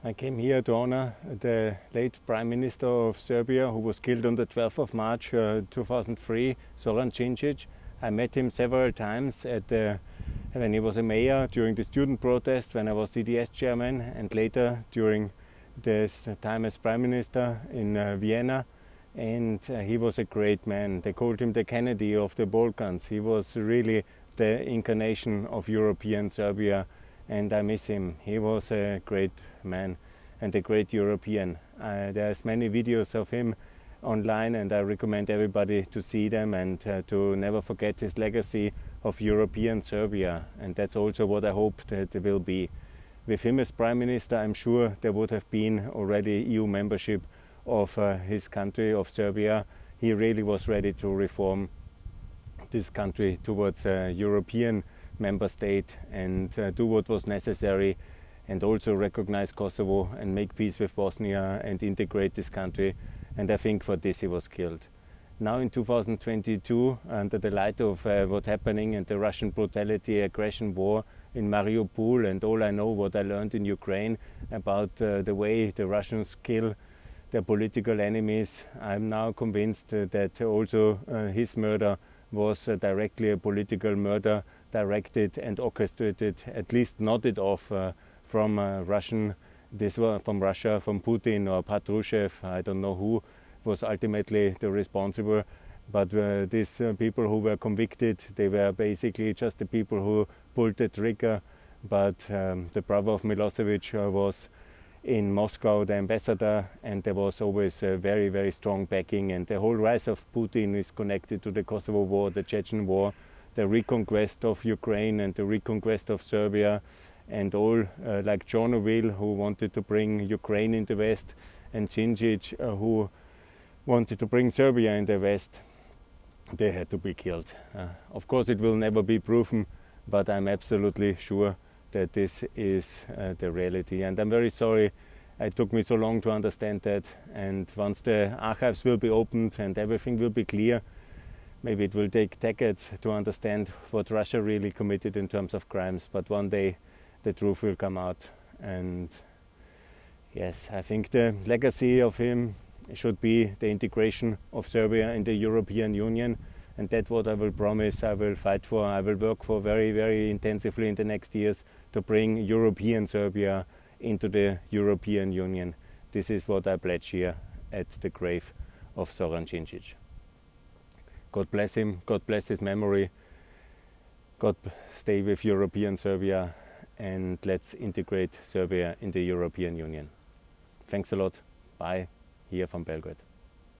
I came here to honor the late Prime Minister of Serbia, who was killed on the 12th of March 2003, Zoran Djindjic. I met him several times when he was a mayor, during the student protest, when I was CDS chairman, and later during this time as Prime Minister in Vienna. And he was a great man. They called him the Kennedy of the Balkans. He was really the incarnation of European Serbia, and I miss him. He was a great man and a great European. There's many videos of him online, and I recommend everybody to see them and to never forget his legacy of European Serbia. And that's also what I hope that it will be. With him as Prime Minister, I'm sure there would have been already EU membership of his country, of Serbia. He really was ready to reform this country towards a European member state and do what was necessary, and also recognize Kosovo and make peace with Bosnia and integrate this country. And I think for this he was killed. Now in 2022, under the light of what's happening and the Russian brutality, aggression war in Mariupol, and all I know what I learned in Ukraine about the way the Russians kill their political enemies, I'm now convinced that also his murder was directly a political murder, directed and orchestrated, at least nodded off from Russia, from Putin or Patrushev. I don't know who was ultimately the responsible, but these people who were convicted, they were basically just the people who pulled the trigger. But the brother of Milosevic was in Moscow, the ambassador, and there was always a very, very strong backing. And the whole rise of Putin is connected to the Kosovo War, the Chechen War, the reconquest of Ukraine and the reconquest of Serbia, and all like Chernobyl, who wanted to bring Ukraine in the West, and Djindjic, who wanted to bring Serbia in the West. They had to be killed. Of course, it will never be proven, but I'm absolutely sure that this is the reality. And I'm very sorry it took me so long to understand that. And once the archives will be opened and everything will be clear, maybe it will take decades to understand what Russia really committed in terms of crimes. But one day the truth will come out. And yes, I think the legacy of him should be the integration of Serbia in the European Union. And that's what I will promise, I will fight for, I will work for very, very intensively in the next years to bring European Serbia into the European Union. This is what I pledge here at the grave of Zoran Djindjic. God bless him, God bless his memory, God stay with European Serbia, and let's integrate Serbia in the European Union. Thanks a lot. Bye, here from Belgrade.